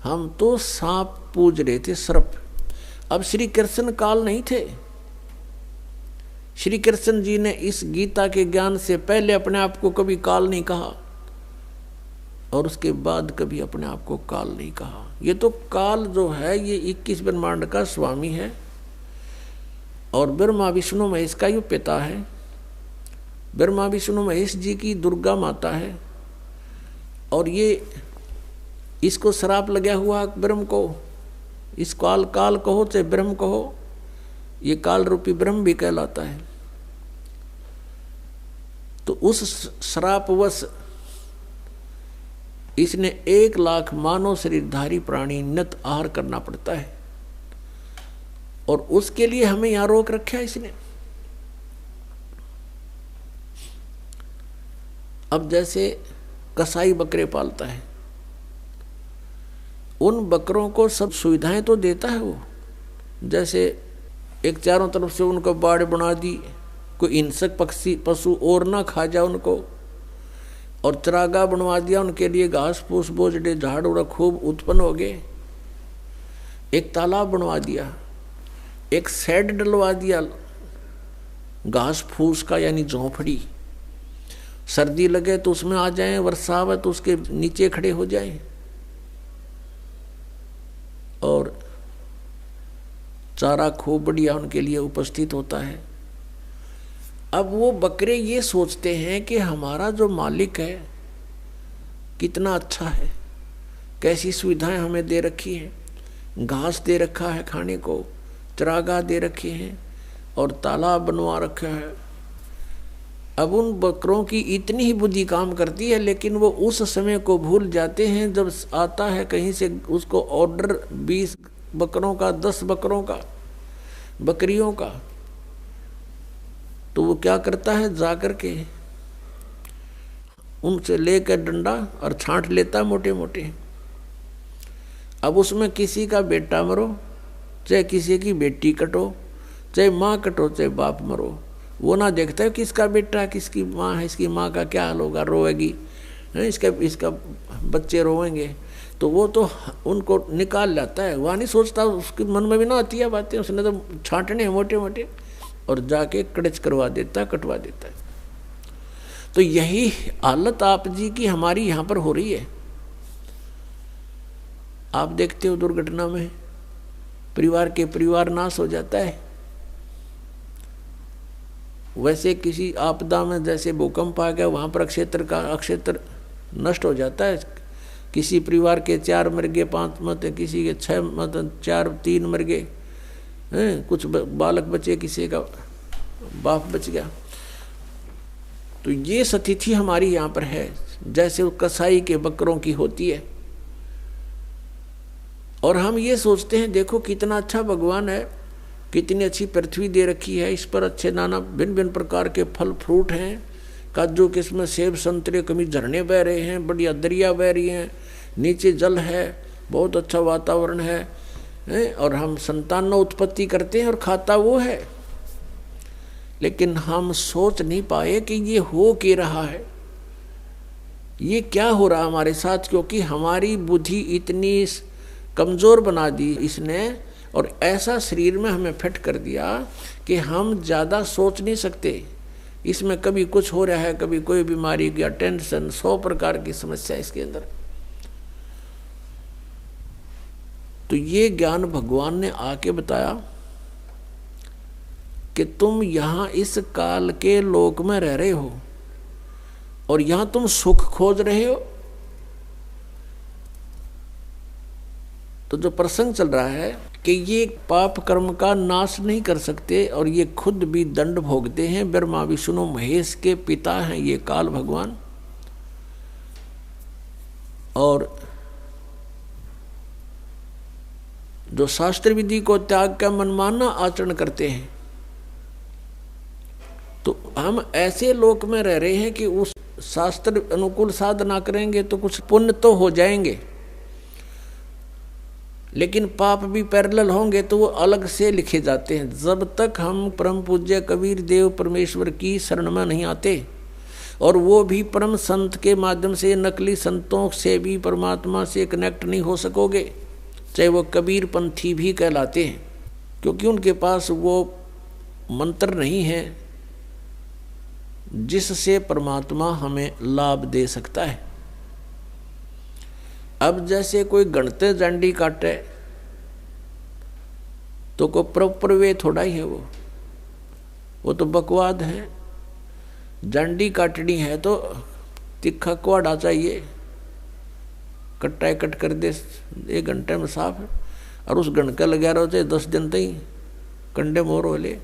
हम तो सांप पूज रहे थे, सर्प। अब श्री कृष्ण काल नहीं थे। श्री कृष्ण जी ने इस गीता के ज्ञान से पहले अपने आप को कभी काल नहीं कहा और उसके बाद कभी अपने आप को काल नहीं कहा। ये तो काल जो है ये 21 ब्रह्मांड का स्वामी है और ब्रह्मा विष्णु महेश का ये पिता है। ब्रह्मा विष्णु महेश जी की दुर्गा माता है और ये इसको श्राप लगा हुआ ब्रह्म को इस काल काल कहो चाहे ब्रह्म कहो, ये काल रूपी ब्रह्म भी कहलाता है। तो उस श्रापवश इसने 1 लाख मानव शरीरधारी प्राणी नित आहार करना पड़ता है, और उसके लिए हमें यहां रोक रखा है इसने। अब जैसे कसाई बकरे पालता है, उन बकरों को सब सुविधाएं तो देता है वो, जैसे एक चारों तरफ से उनको बाड़ बना दी, कोई हिंसक पक्षी पशु और ना खा जाए उनको, और चरागाह बनवा दिया उनके लिए, घास फूस बोझड़े झाड़ उड़ा खूब उत्पन्न हो गए। एक तालाब बनवा दिया, एक शेड डलवा दिया घास फूस का, यानी झोंपड़ी, सर्दी लगे तो उसमें आ जाएं, वर्षा आवे तो उसके नीचे खड़े हो जाएं, और चारा खूब बढ़िया उनके लिए उपस्थित होता है। अब वो बकरे ये सोचते हैं कि हमारा जो मालिक है कितना अच्छा है, कैसी सुविधाएं हमें दे रखी हैं, घास दे रखा है खाने को, चरागाह दे रखे हैं, और तालाब बनवा रखा है। अब उन बकरों की इतनी ही बुद्धि काम करती है, लेकिन वो उस समय को भूल जाते हैं जब आता है कहीं से उसको ऑर्डर 20 बकरों का, 10 बकरों का, बकरियों का, तो वो क्या करता है, जाकर के उनसे लेकर डंडा और छांट लेता मोटे मोटे। अब उसमें किसी का बेटा मरो, चाहे किसी की बेटी कटो, चाहे माँ कटो, चाहे बाप मरो, वो ना देखता है किसका बेटा किसकी माँ है, इसकी माँ का क्या हाल होगा, रोएगी, इसका बच्चे रोएंगे, तो वो तो उनको निकाल लाता है, वह नहीं सोचता, उसके मन में भी ना आती है बातें, उसने तो छांटने मोटे मोटे और जाके कड़च करवा देता, कटवा देता है। तो यही हालत आप जी की हमारी यहाँ पर हो रही है। आप देखते हो दुर्घटना में परिवार नाश हो जाता है, वैसे किसी आपदा में जैसे भूकंप आ गया, वहाँ पर अक्षेत्र नष्ट हो जाता है। किसी परिवार के 4 मर गए, 5 मत, किसी के 6 मत, 3 मर गए, कुछ बालक बचे, किसी का बाप बच गया। तो ये स्थिति हमारी यहाँ पर है, जैसे कसाई के बकरों की होती है। और हम ये सोचते हैं देखो कितना अच्छा भगवान है, कितनी अच्छी पृथ्वी दे रखी है, इस पर अच्छे नाना भिन्न भिन्न प्रकार के फल फ्रूट हैं, काजू किस्म सेब संतरे, कभी झरने बह रहे हैं, बढ़िया दरिया बह रही हैं, नीचे जल है, बहुत अच्छा वातावरण है, और हम संतान उत्पत्ति करते हैं और खाता वो है। लेकिन हम सोच नहीं पाए कि ये हो क्या रहा है, ये क्या हो रहा हमारे साथ, क्योंकि हमारी बुद्धि इतनी कमज़ोर बना दी इसने, और ऐसा शरीर में हमें फिट कर दिया कि हम ज़्यादा सोच नहीं सकते। इसमें कभी कुछ हो रहा है, कभी कोई बीमारी या टेंशन, 100 प्रकार की समस्या इसके अंदर। तो ये ज्ञान भगवान ने आके बताया कि तुम यहाँ इस काल के लोक में रह रहे हो और यहाँ तुम सुख खोज रहे हो। तो जो प्रसंग चल रहा है कि ये पाप कर्म का नाश नहीं कर सकते और ये खुद भी दंड भोगते हैं। ब्रह्मा विष्णु महेश के पिता हैं ये काल भगवान, और जो शास्त्र विधि को त्याग का मनमाना आचरण करते हैं, तो हम ऐसे लोक में रह रहे हैं कि उस शास्त्र अनुकूल साधना करेंगे तो कुछ पुण्य तो हो जाएंगे, लेकिन पाप भी पैरेलल होंगे तो वो अलग से लिखे जाते हैं। जब तक हम परम पूज्य कबीर देव परमेश्वर की शरण में नहीं आते, और वो भी परम संत के माध्यम से, नकली संतों से भी परमात्मा से कनेक्ट नहीं हो सकोगे, चाहे वो कबीर पंथी भी कहलाते हैं, क्योंकि उनके पास वो मंत्र नहीं है जिससे परमात्मा हमें लाभ दे सकता है। अब जैसे कोई गणते जांडी काटे तो कोई प्रॉपर वे थोड़ा ही है, वो तो बकवाद है। जांडी काटनी है तो तिखा कुआड़ा चाहिए, कट्टा कट कर दे 1 घंटे में साफ है। और उस गणका लगा रहे होते 10 दिन तक कंडे मोर हो ले।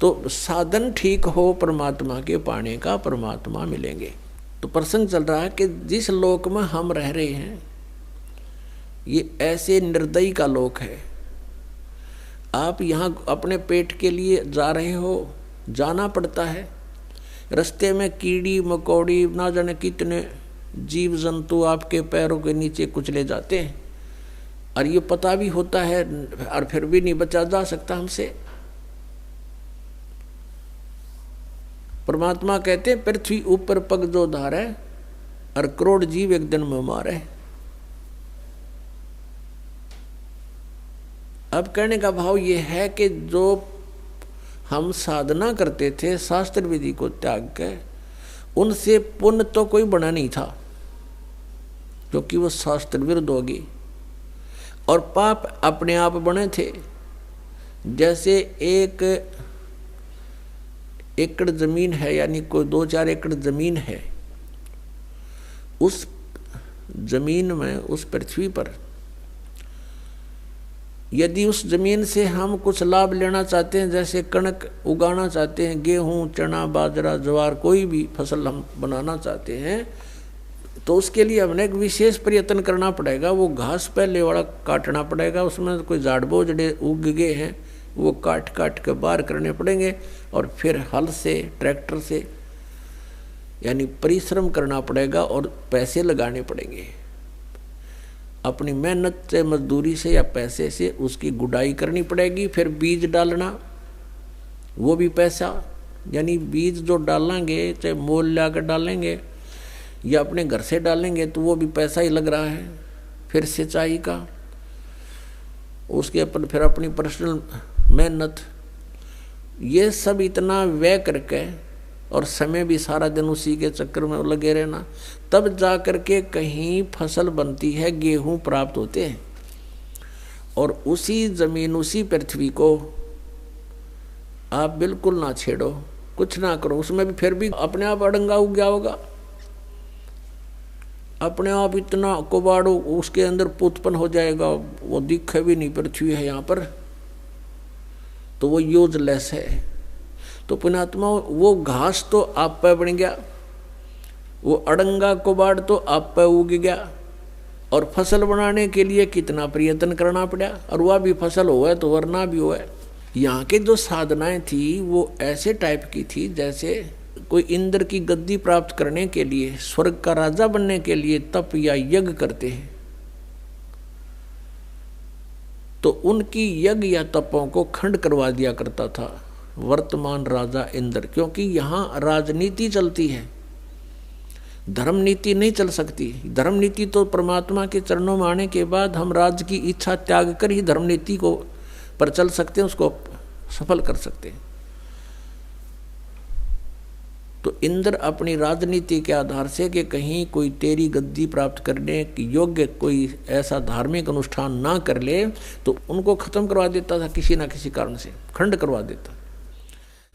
तो साधन ठीक हो परमात्मा के पाने का, परमात्मा मिलेंगे। तो प्रसंग चल रहा है कि जिस लोक में हम रह रहे हैं ये ऐसे निर्दयी का लोक है। आप यहाँ अपने पेट के लिए जा रहे हो, जाना पड़ता है, रास्ते में कीड़ी मकोड़ी ना जाने कितने जीव जंतु आपके पैरों के नीचे कुचले जाते हैं, और ये पता भी होता है और फिर भी नहीं बचा जा सकता हमसे। परमात्मा कहते हैं पृथ्वी ऊपर पग जो धारे और करोड़ जीव एक दिन में मारे। अब कहने का भाव ये है कि जो हम साधना करते थे शास्त्र विधि को त्याग के, उनसे पुण्य तो कोई बना नहीं था क्योंकि वो शास्त्र विरुद्ध होगी, और पाप अपने आप बने थे। जैसे 1 एकड़ जमीन है, यानी कोई 2-4 एकड़ जमीन है, उस जमीन में, उस पृथ्वी पर यदि उस जमीन से हम कुछ लाभ लेना चाहते हैं, जैसे कणक उगाना चाहते हैं, गेहूं चना बाजरा ज्वार कोई भी फसल हम बनाना चाहते हैं, तो उसके लिए हमने एक विशेष प्रयत्न करना पड़ेगा। वो घास पहले वाला काटना पड़ेगा, उसमें कोई झाड़ बोझड़े उग गए हैं वो काट काट के बाहर करने पड़ेंगे, और फिर हल से ट्रैक्टर से यानी परिश्रम करना पड़ेगा और पैसे लगाने पड़ेंगे। अपनी मेहनत से, मजदूरी से या पैसे से उसकी गुड़ाई करनी पड़ेगी। फिर बीज डालना, वो भी पैसा, यानी बीज जो डालेंगे चाहे मोल ला कर डालेंगे या अपने घर से डालेंगे तो वो भी पैसा ही लग रहा है। फिर सिंचाई का, उसके फिर अपनी पर्सनल मेहनत, ये सब इतना व्यय करके और समय भी सारा दिन उसी के चक्कर में लगे रहना, तब जा कर के कहीं फसल बनती है, गेहूं प्राप्त होते हैं। और उसी जमीन, उसी पृथ्वी को आप बिल्कुल ना छेड़ो, कुछ ना करो, उसमें भी फिर भी अपने आप अड़ंगा उग गया होगा, अपने आप इतना कुबाड़ो उसके अंदर उत्पन्न हो जाएगा, वो दिखे भी नहीं पृथ्वी है यहाँ पर, तो वो यूजलेस है। तो पुण्यात्मा, वो घास तो आप पे बन गया, वो अड़ंगा कुबाड़ तो आप पे उग गया, और फसल बनाने के लिए कितना प्रयत्न करना पड़ा, और वह भी फसल हुआ तो वरना भी हुआ। यहाँ के जो साधनाएं थी वो ऐसे टाइप की थी जैसे कोई इंद्र की गद्दी प्राप्त करने के लिए, स्वर्ग का राजा बनने के लिए तप या यज्ञ करते हैं, तो उनकी यज्ञ या तपों को खंड करवा दिया करता था वर्तमान राजा इंद्र। क्योंकि यहाँ राजनीति चलती है, धर्म नीति नहीं चल सकती। धर्म नीति तो परमात्मा के चरणों में आने के बाद हम राज की इच्छा त्याग कर ही धर्म नीति को पर चल सकते हैं, उसको सफल कर सकते हैं। तो इंद्र अपनी राजनीति के आधार से कि कहीं कोई तेरी गद्दी प्राप्त करने की योग्य कोई ऐसा धार्मिक अनुष्ठान ना कर ले, तो उनको खत्म करवा देता था, किसी ना किसी कारण से खंड करवा देता।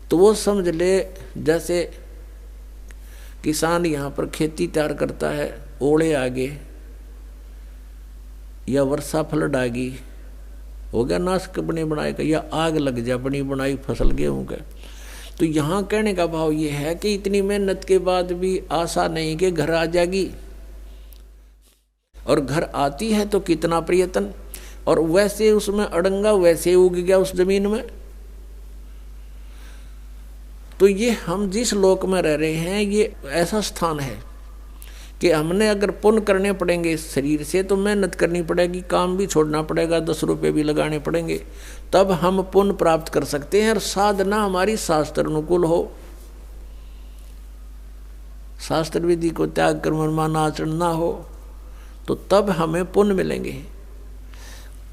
तो वो समझ ले जैसे किसान यहाँ पर खेती तैयार करता है, ओले आगे या वर्षा फ्लड आ गई, हो गया नाश बने बनाए का, या आग लग जा बनी बनाई फसल गेहूं का। तो यहाँ कहने का भाव ये है कि इतनी मेहनत के बाद भी आशा नहीं कि घर आ जाएगी, और घर आती है तो कितना प्रयत्न, और वैसे उसमें अड़ंगा वैसे उग गया उस जमीन में। तो ये हम जिस लोक में रह रहे हैं ये ऐसा स्थान है कि हमने अगर पुण्य करने पड़ेंगे इस शरीर से, तो मेहनत करनी पड़ेगी, काम भी छोड़ना पड़ेगा, 10 रुपये भी लगाने पड़ेंगे, तब हम पुण्य प्राप्त कर सकते हैं। और साधना हमारी शास्त्र अनुकूल हो, शास्त्र विधि को त्याग कर मनमाना आचरण ना हो, तो तब हमें पुण्य मिलेंगे।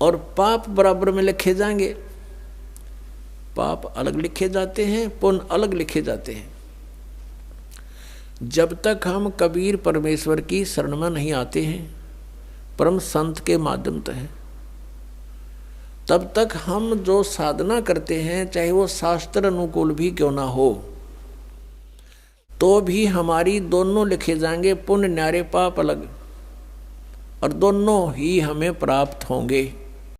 और पाप बराबर में लिखे जाएंगे, पाप अलग लिखे जाते हैं, पुण्य अलग लिखे जाते हैं। जब तक हम कबीर परमेश्वर की शरण में नहीं आते हैं, परम संत के माध्यम से हैं, तब तक हम जो साधना करते हैं, चाहे वो शास्त्र अनुकूल भी क्यों ना हो, तो भी हमारी दोनों लिखे जाएंगे, पुण्य न्यारे पाप अलग, और दोनों ही हमें प्राप्त होंगे।